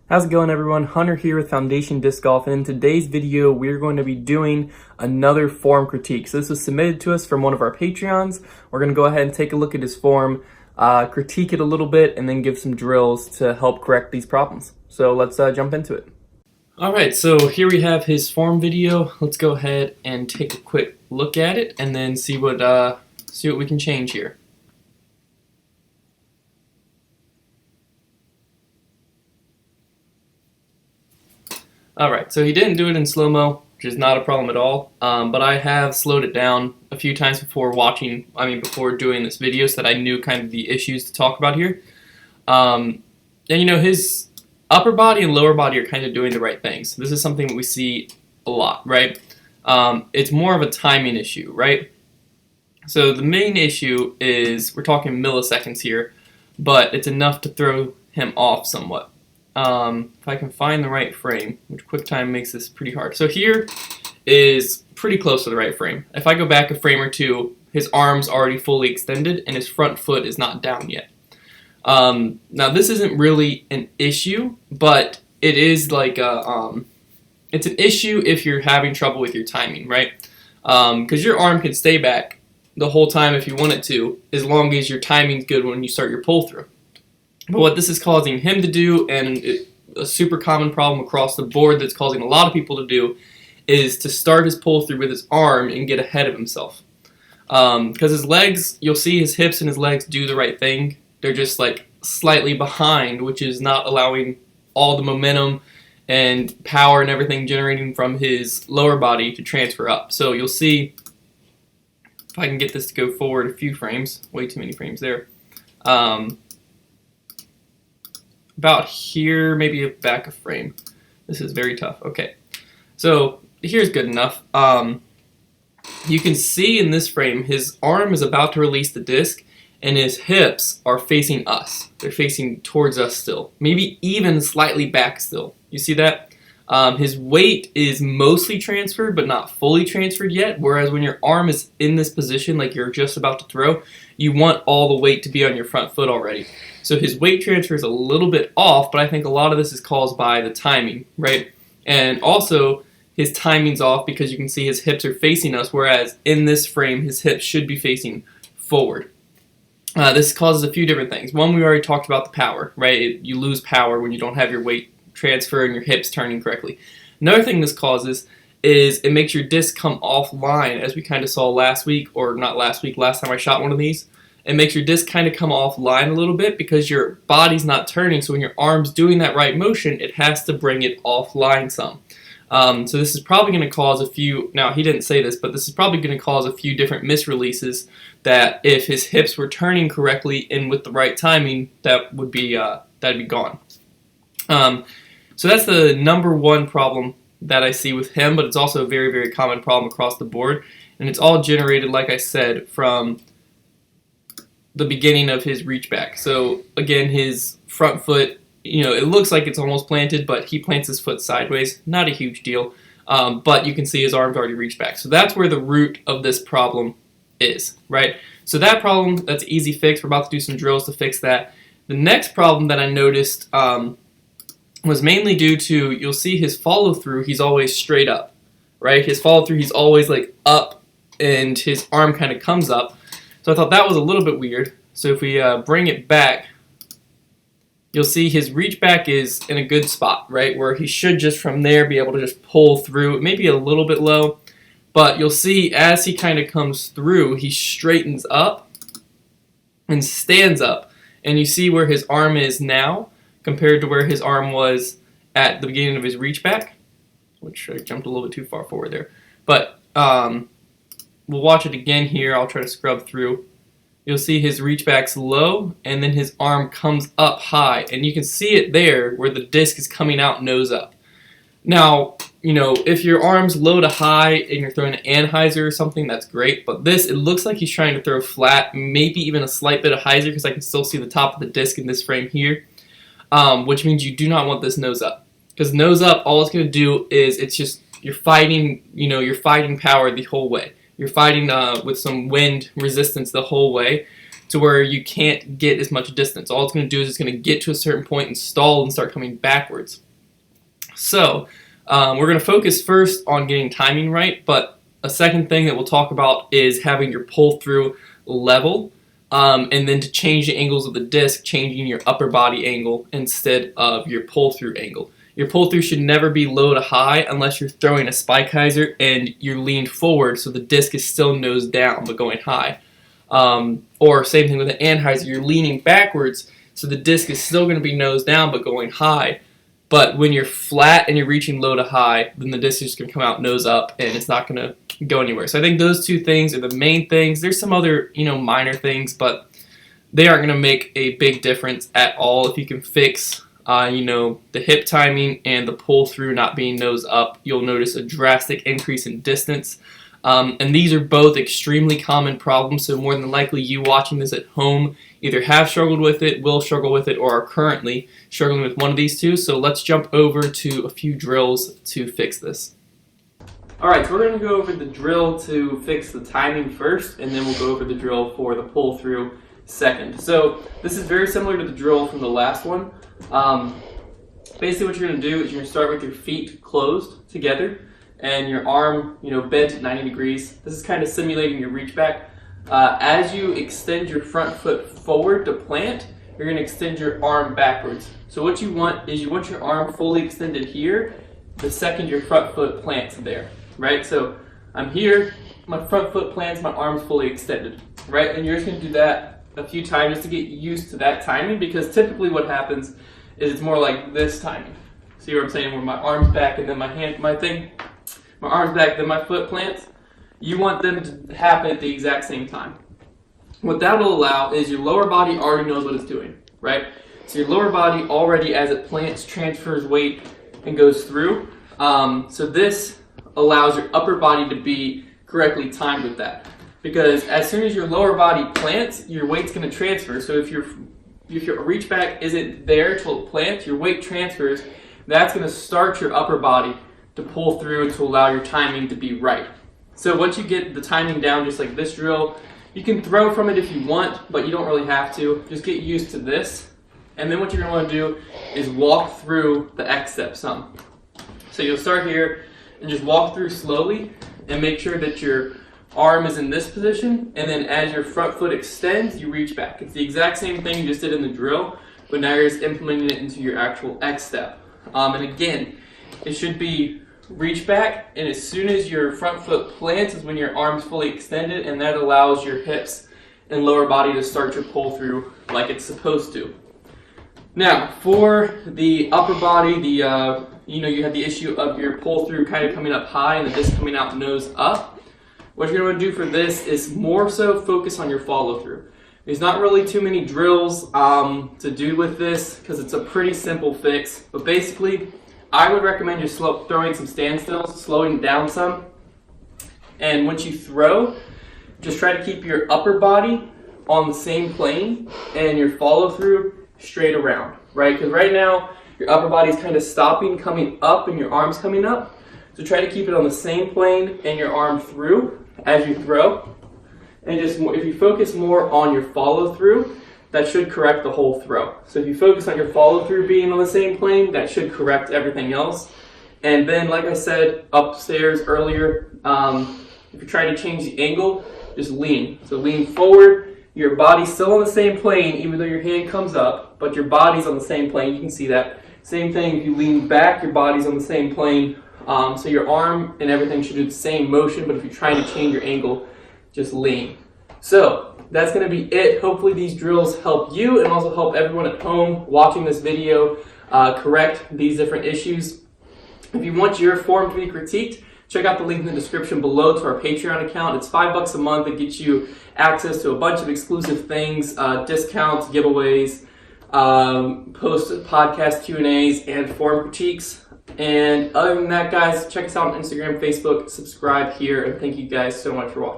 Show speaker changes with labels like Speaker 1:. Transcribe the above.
Speaker 1: How's it going, everyone? Hunter here with Foundation Disc Golf, and in today's video we're going to be doing another form critique. So this was submitted to us from one of our Patreons. We're going to go ahead and take a look at his form, critique it a little bit, and then give some drills to help correct these problems. So let's jump into it. Alright, so here we have his form video. Let's go ahead and take a quick look at it and then see what we can change here. Alright, so he didn't do it in slow-mo, which is not a problem at all, but I have slowed it down a few times before before doing this video, so that I knew kind of the issues to talk about here. And you know, his upper body and lower body are kind of doing the right things. This is something that we see a lot, right? It's more of a timing issue, right? So the main issue is, we're talking milliseconds here, but it's enough to throw him off somewhat. If I can find the right frame, which QuickTime makes this pretty hard. So here is pretty close to the right frame. If I go back a frame or two, his arm's already fully extended and his front foot is not down yet. Now this isn't really an issue, but it is like it's an issue if you're having trouble with your timing, right? Because your arm can stay back the whole time if you want it to, as long as your timing's good when you start your pull through. But what this is causing him to do, and a super common problem across the board that's causing a lot of people to do, is to start his pull through with his arm and get ahead of himself. Because his legs, you'll see his hips and his legs do the right thing. They're just like slightly behind, which is not allowing all the momentum and power and everything generating from his lower body to transfer up. So you'll see, if I can get this to go forward a few frames, way too many frames there. About here, maybe back a frame. This is very tough. Okay, so here's good enough. You can see in this frame, his arm is about to release the disc, and his hips are facing us. They're facing towards us still, maybe even slightly back still. You see that? His weight is mostly transferred, but not fully transferred yet, whereas when your arm is in this position, like you're just about to throw, you want all the weight to be on your front foot already. So his weight transfer is a little bit off, but I think a lot of this is caused by the timing, right? And also, his timing's off because you can see his hips are facing us, whereas in this frame, his hips should be facing forward. This causes a few different things. One, we already talked about the power, right? You lose power when you don't have your weight transfer and your hips turning correctly. Another thing this causes is it makes your disc come offline, as we kind of saw last week, or not last week, last time I shot one of these. It makes your disc kind of come offline a little bit because your body's not turning, so when your arm's doing that right motion, it has to bring it offline some. So this is probably going to cause a few, now he didn't say this, but this is probably going to cause a few different misreleases that if his hips were turning correctly and with the right timing, that would be, that'd be gone. So that's the number one problem that I see with him, but it's also a very, very common problem across the board. And it's all generated, like I said, from the beginning of his reach back. So again, his front foot, you know, it looks like it's almost planted, but he plants his foot sideways. Not a huge deal, but you can see his arm's already reached back. So that's where the root of this problem is, right? So that problem, that's an easy fix. We're about to do some drills to fix that. The next problem that I noticed was mainly due to, you'll see his follow through, he's always straight up, right? His follow through, he's always like up, and his arm kind of comes up. So I thought that was a little bit weird. So if we bring it back, you'll see his reach back is in a good spot, right? Where he should just from there be able to just pull through. It may be a little bit low, but you'll see as he kind of comes through, he straightens up and stands up. And you see where his arm is now compared to where his arm was at the beginning of his reach back, which I jumped a little bit too far forward there. But we'll watch it again here. I'll try to scrub through. You'll see his reach back's low, and then his arm comes up high. And you can see it there where the disc is coming out nose up. Now, you know, if your arm's low to high and you're throwing an anhyzer or something, that's great. But this, it looks like he's trying to throw flat, maybe even a slight bit of hyzer, because I can still see the top of the disc in this frame here. Which means you do not want this nose up. Because nose up, all it's going to do is it's just, you're fighting power the whole way. You're fighting with some wind resistance the whole way, to to where you can't get as much distance. All it's going to do is it's going to get to a certain point and stall and start coming backwards. So we're going to focus first on getting timing right, but a second thing that we'll talk about is having your pull through level, and then to change the angles of the disc, changing your upper body angle instead of your pull through angle. Your pull through should never be low to high unless you're throwing a spike hyzer and you're leaned forward, so the disc is still nose down but going high. Or same thing with an anhyzer, you're leaning backwards, so the disc is still going to be nose down but going high. But when you're flat and you're reaching low to high, then the disc is just going to come out nose up and it's not going to go anywhere. So I think those two things are the main things. There's some other, minor things, but they aren't going to make a big difference at all. If you can fix, the hip timing and the pull through not being nose up, you'll notice a drastic increase in distance. And these are both extremely common problems, so more than likely you watching this at home either have struggled with it, will struggle with it, or are currently struggling with one of these two. So let's jump over to a few drills to fix this. Alright, so we're going to go over the drill to fix the timing first, and then we'll go over the drill for the pull through second. So this is very similar to the drill from the last one. Basically what you're going to do is you're going to start with your feet closed together and your arm, bent at 90 degrees. This is kind of simulating your reach back. As you extend your front foot forward to plant, you're going to extend your arm backwards. So what you want is your arm fully extended here the second your front foot plants there, right? So I'm here, my front foot plants, my arm's fully extended, right? And you're just going to do that a few times just to get used to that timing, because typically what happens is it's more like this timing. See what I'm saying? Where my arm's back and then my arm's back, then my foot plants. You want them to happen at the exact same time. What that will allow is your lower body already knows what it's doing, right? So your lower body already, as it plants, transfers weight and goes through. So this allows your upper body to be correctly timed with that. Because as soon as your lower body plants, your weight's going to transfer. So if your reach back isn't there till it plants, your weight transfers. That's going to start your upper body to pull through to allow your timing to be right. So once you get the timing down, just like this drill, you can throw from it if you want, but you don't really have to. Just get used to this. And then what you're going to want to do is walk through the X step some. So you'll start here and just walk through slowly and make sure that your arm is in this position, and then as your front foot extends, you reach back. It's the exact same thing you just did in the drill, but now you're just implementing it into your actual X step. And again, it should be reach back, and as soon as your front foot plants is when your arm's fully extended, and that allows your hips and lower body to start your pull through like it's supposed to. Now, for the upper body, you had the issue of your pull through kind of coming up high and the disc coming out nose up. What you're going to do for this is more so focus on your follow through. There's not really too many drills to do with this because it's a pretty simple fix, but basically I would recommend just throwing some standstills, slowing down some, and once you throw, just try to keep your upper body on the same plane and your follow through straight around, right? Because right now your upper body is kind of stopping, coming up, and your arm's coming up. So try to keep it on the same plane and your arm through as you throw. And just if you focus more on your follow through, that should correct the whole throw. So if you focus on your follow through being on the same plane, that should correct everything else. And then, like I said upstairs earlier, if you're trying to change the angle, just lean. So lean forward, your body's still on the same plane, even though your hand comes up, but your body's on the same plane. You can see that. Same thing, if you lean back, your body's on the same plane. So your arm and everything should do the same motion, but if you're trying to change your angle, just lean. So that's going to be it. Hopefully these drills help you and also help everyone at home watching this video correct these different issues. If you want your form to be critiqued, check out the link in the description below to our Patreon account. It's $5 a month. It gets you access to a bunch of exclusive things, discounts, giveaways, post podcast Q&As, and form critiques. And other than that, guys, check us out on Instagram, Facebook, subscribe here, and thank you guys so much for watching.